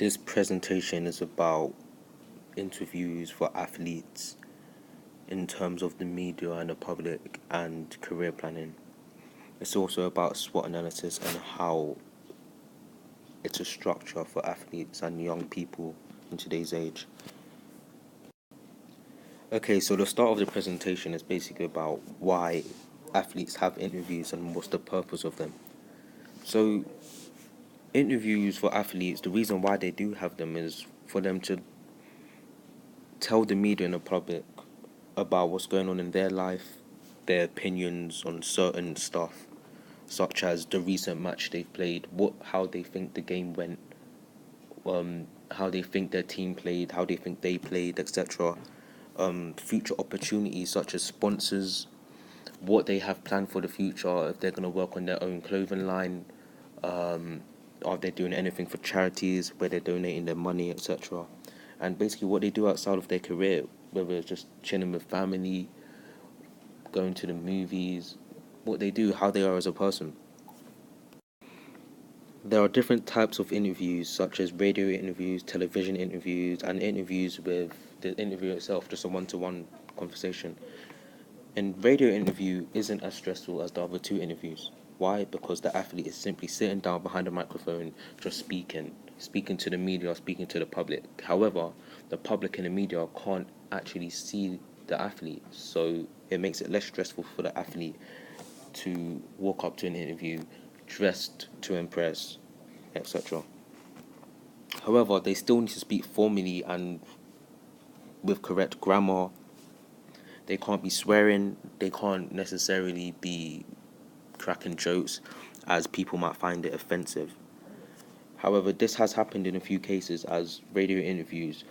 This presentation is about interviews for athletes in terms of the media and the public and career planning. It's also about SWOT analysis and how it's a structure for athletes and young people in today's age. Okay, so the start of the presentation is basically about why athletes have interviews and what's the purpose of them. So, interviews for athletes, the reason why they do have them is for them to tell the media and the public about what's going on in their life, their opinions on certain stuff, such as the recent match they've played, how they think the game went, how they think their team played, how they think they played, etc. Future opportunities such as sponsors, what they have planned for the future, if they're going to work on their own clothing line, are they doing anything for charities where they're donating their money, etc. And basically what they do outside of their career, whether it's just chilling with family, going to the movies, what they do, how they are as a person. There are different types of interviews, such as radio interviews, television interviews, and interviews with the interviewer itself, just a one-to-one conversation. And radio interview isn't as stressful as the other two interviews. Why? Because the athlete is simply sitting down behind a microphone, just speaking to the media, speaking to the public. However, the public and the media can't actually see the athlete, so it makes it less stressful for the athlete to walk up to an interview dressed to impress, etc. However, they still need to speak formally and with correct grammar. They can't be swearing, they can't necessarily be cracking jokes as people might find it offensive. However, this has happened in a few cases as radio interviews.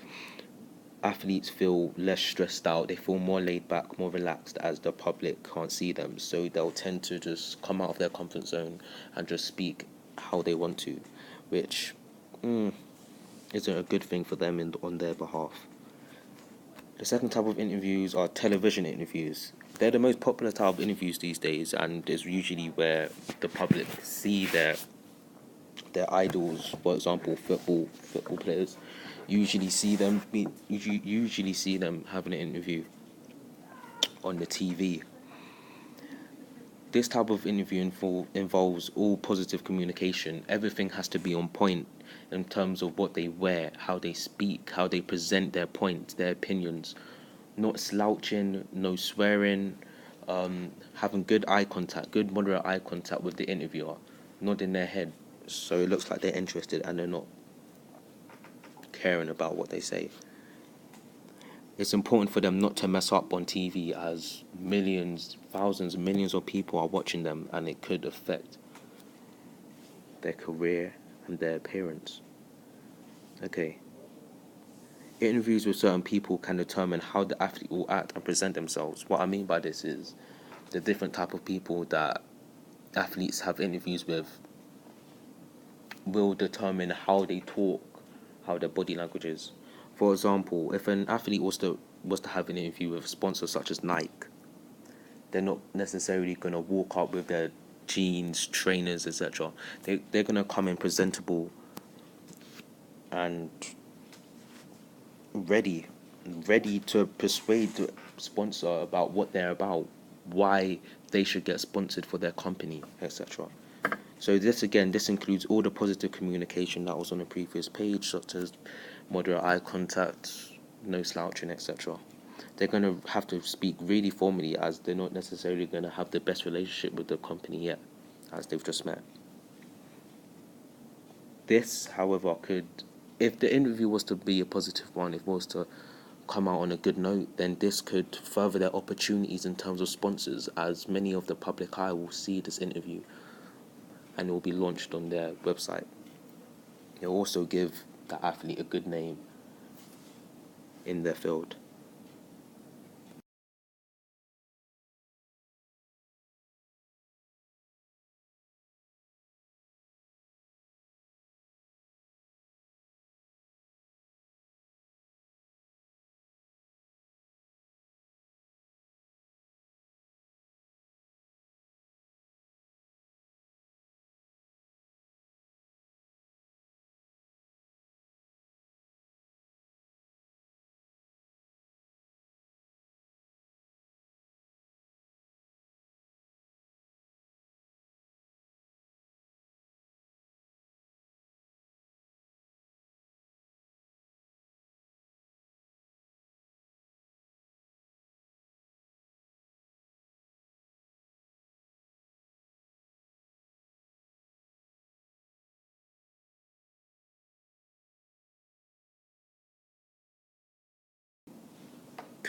Athletes feel less stressed out, they feel more laid back, more relaxed as the public can't see them. So they'll tend to just come out of their comfort zone and just speak how they want to, which isn't a good thing for them on their behalf. The second type of interviews are television interviews. They're the most popular type of interviews these days, and it's usually where the public see their idols, for example, football players. Usually see them having an interview on the TV. This type of interview involves all positive communication. Everything has to be on point in terms of what they wear, how they speak, how they present their points, their opinions. Not slouching, no swearing, having good eye contact, good moderate eye contact with the interviewer, nodding their head so it looks like they're interested and they're not caring about what they say. It's important for them not to mess up on TV as millions, thousands, millions of people are watching them, and it could affect their career and their appearance. Okay. Interviews with certain people can determine how the athlete will act and present themselves. What I mean by this is the different type of people that athletes have interviews with will determine how they talk, how their body language is. For example, if an athlete was to have an interview with sponsors such as Nike, they're not necessarily going to walk up with their jeans, trainers, etc. They're going to come in presentable and ready to persuade the sponsor about what they're about, why they should get sponsored for their company, etc. So this includes all the positive communication that was on the previous page, such as moderate eye contact, no slouching, etc. They're going to have to speak really formally as they're not necessarily going to have the best relationship with the company yet, as they've just met. This, however, if the interview was to be a positive one, if it was to come out on a good note, then this could further their opportunities in terms of sponsors, as many of the public eye will see this interview and it will be launched on their website. It will also give the athlete a good name in their field.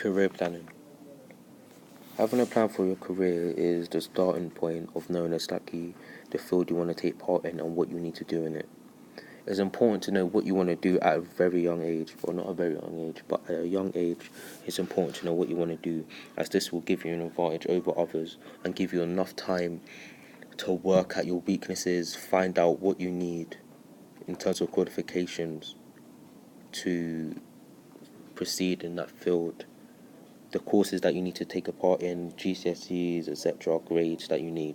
Career planning. Having a plan for your career is the starting point of knowing exactly the field you want to take part in and what you need to do in it. It's important to know what you want to do at a very young age, or not a very young age, but at a young age, it's important to know what you want to do, as this will give you an advantage over others and give you enough time to work at your weaknesses, find out what you need in terms of qualifications to proceed in that field, the courses that you need to take a part in, GCSEs, etc., grades that you need.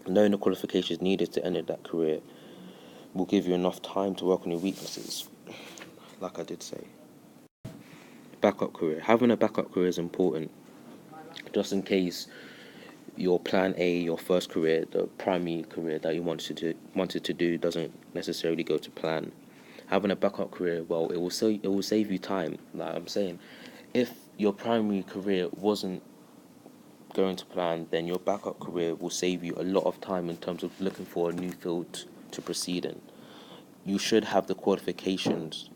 Knowing the qualifications needed to enter that career will give you enough time to work on your weaknesses, like I did say. Backup career. Having a backup career is important, just in case your plan A, your first career, the primary career that you wanted to do doesn't necessarily go to plan. Having a backup career, well, it will save you time. Like I'm saying, if your primary career wasn't going to plan, then your backup career will save you a lot of time in terms of looking for a new field to proceed in. You should have the qualifications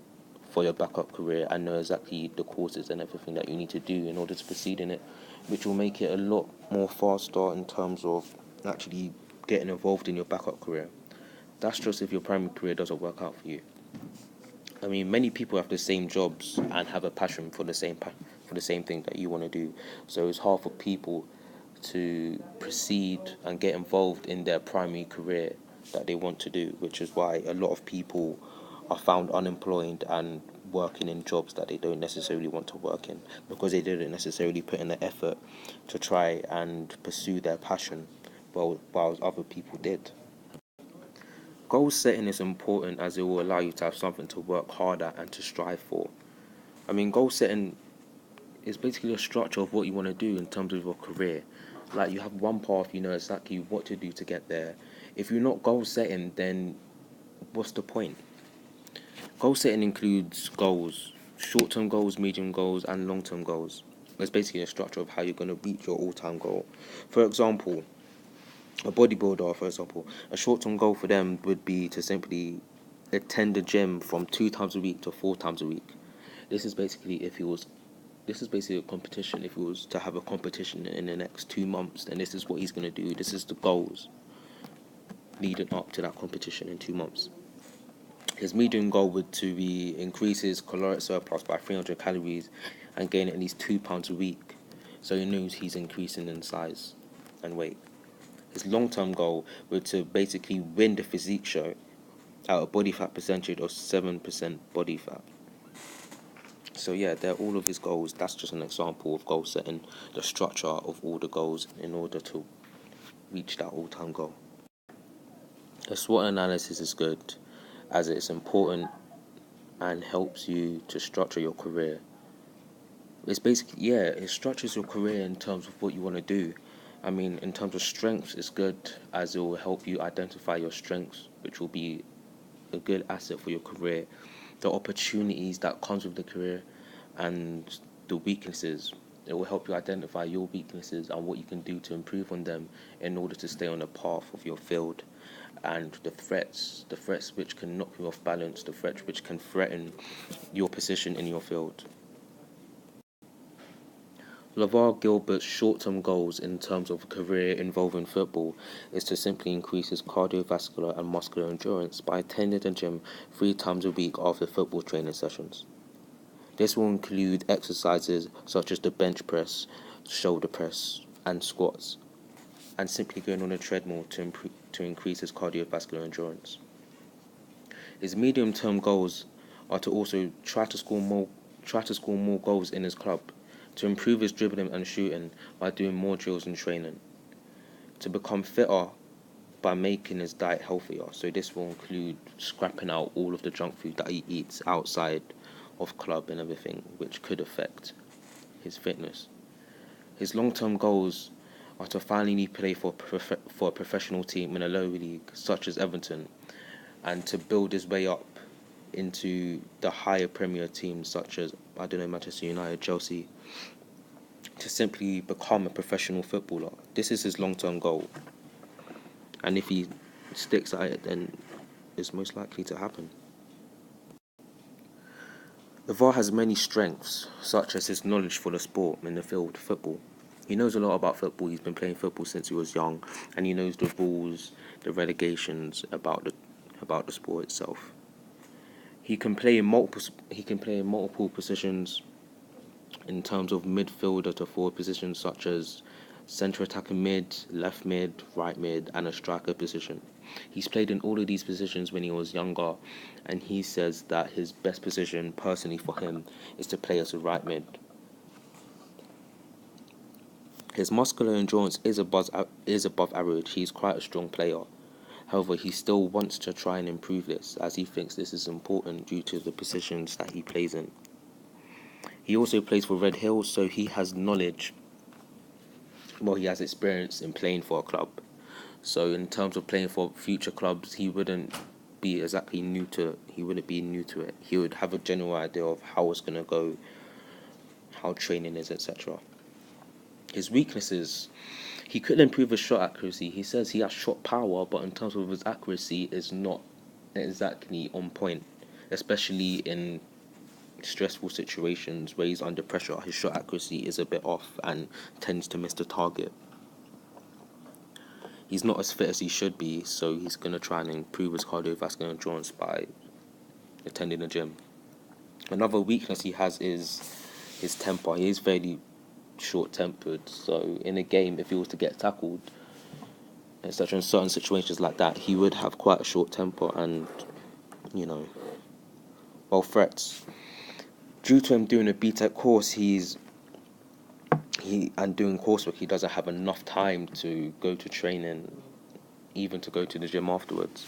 for your backup career and know exactly the courses and everything that you need to do in order to proceed in it, which will make it a lot more faster in terms of actually getting involved in your backup career. That's just if your primary career doesn't work out for you. I mean, many people have the same jobs and have a passion for the same thing that you want to do. So it's hard for people to proceed and get involved in their primary career that they want to do, which is why a lot of people are found unemployed and working in jobs that they don't necessarily want to work in, because they didn't necessarily put in the effort to try and pursue their passion, while other people did. Goal setting is important as it will allow you to have something to work hard at and to strive for. I mean, goal setting is basically a structure of what you want to do in terms of your career. Like, you have one path, you know exactly what to do to get there. If you're not goal setting, then what's the point? Goal setting includes goals, short-term goals, medium goals, and long-term goals. It's basically a structure of how you're going to reach your all-time goal. For example, a bodybuilder, for example, a short-term goal for them would be to simply attend the gym from 2 times a week to 4 times a week. This is basically if he was this is basically a competition. If he was to have a competition in the next 2 months, then this is what he's going to do. This is the goals leading up to that competition in 2 months. His medium goal would to be increase his caloric surplus by 300 calories and gain at least 2 pounds a week, so he knows he's increasing in size and weight. His long-term goal would to basically win the physique show at a body fat percentage of 7% body fat. So yeah, they're all of his goals. That's just an example of goal setting, the structure of all the goals in order to reach that all-time goal. The SWOT analysis is good as it's important and helps you to structure your career. It's basically, yeah, it structures your career in terms of what you want to do. I mean, in terms of strengths, it's good as it will help you identify your strengths, which will be a good asset for your career. The opportunities that comes with the career and the weaknesses. It will help you identify your weaknesses and what you can do to improve on them in order to stay on the path of your field. And the threats which can knock you off balance, the threats which can threaten your position in your field. LeVar Gilbert's short-term goals in terms of a career involving football is to simply increase his cardiovascular and muscular endurance by attending the gym 3 times a week after football training sessions. This will include exercises such as the bench press, shoulder press, and squats, and simply going on a treadmill to increase his cardiovascular endurance. His medium-term goals are to also try to score more goals in his club, to improve his dribbling and shooting by doing more drills and training, to become fitter by making his diet healthier. So this will include scrapping out all of the junk food that he eats outside of club and everything, which could affect his fitness. His long-term goals are to finally play for a professional team in a lower league, such as Everton, and to build his way up into the higher Premier teams, such as, I don't know, Manchester United, Chelsea, to simply become a professional footballer. This is his long-term goal. And if he sticks at it, then it's most likely to happen. Lavar has many strengths, such as his knowledge for the sport in the field, football. He knows a lot about football. He's been playing football since he was young, and he knows the rules, the relegations about the sport itself. He can play in multiple. He can play in multiple positions in terms of midfielder to forward positions, such as centre attacking mid, left mid, right mid, and a striker position. He's played in all of these positions when he was younger, and he says that his best position, personally for him, is to play as a right mid. His muscular endurance is above average. He's quite a strong player. However, he still wants to try and improve this, as he thinks this is important due to the positions that he plays in. He also plays for Red Hills, so he has knowledge. Well, he has experience in playing for a club. So in terms of playing for future clubs, he wouldn't be exactly new to. He wouldn't be new to it. He would have a general idea of how it's gonna go, how training is, etc. His weaknesses: he could improve his shot accuracy. He says he has shot power, but in terms of his accuracy, is not exactly on point, especially in stressful situations where he's under pressure. His shot accuracy is a bit off and tends to miss the target. He's not as fit as he should be, so he's going to try and improve his cardiovascular endurance by attending the gym. Another weakness he has is his temper. He is fairly short-tempered, so in a game, if he was to get tackled, etc., in certain situations like that, he would have quite a short temper and, you know, well, threats. Due to him doing a BTEC course, and doing coursework, he doesn't have enough time to go to training, even to go to the gym afterwards.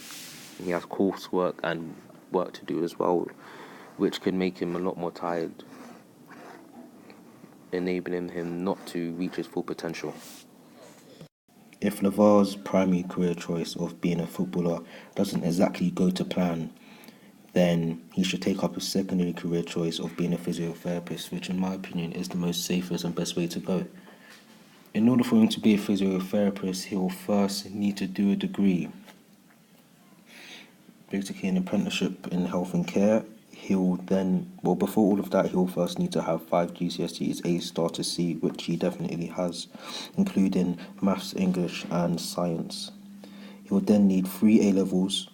He has coursework and work to do as well, which could make him a lot more tired, enabling him not to reach his full potential. If Lavar's primary career choice of being a footballer doesn't exactly go to plan, then he should take up his secondary career choice of being a physiotherapist, which in my opinion is the most safest and best way to go. In order for him to be a physiotherapist, he will first need to do a degree, basically an apprenticeship in health and care. He'll then, well, before all of that, he'll first need to have 5 GCSEs A star to C, which he definitely has, including maths, English, and science. He'll then need 3 A levels,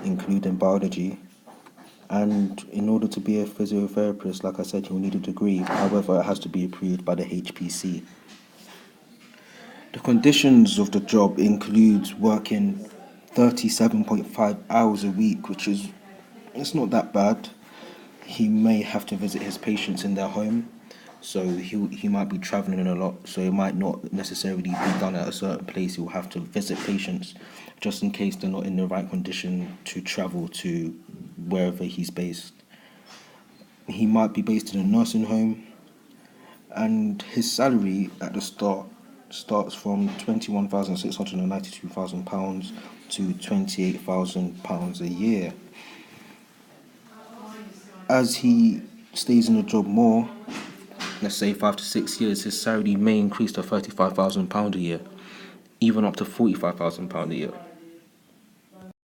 including biology. And in order to be a physiotherapist, like I said, he'll need a degree. However, it has to be approved by the HPC. The conditions of the job includes working 37.5 hours a week, which is, it's not that bad. He may have to visit his patients in their home, so he might be traveling a lot, so it might not necessarily be done at a certain place. He'll have to visit patients just in case they're not in the right condition to travel to wherever he's based. He might be based in a nursing home, and his salary at the start starts from £21,692 to £28,000 a year. As he stays in the job more, let's say 5 to 6 years, his salary may increase to £35,000 a year, even up to £45,000 a year.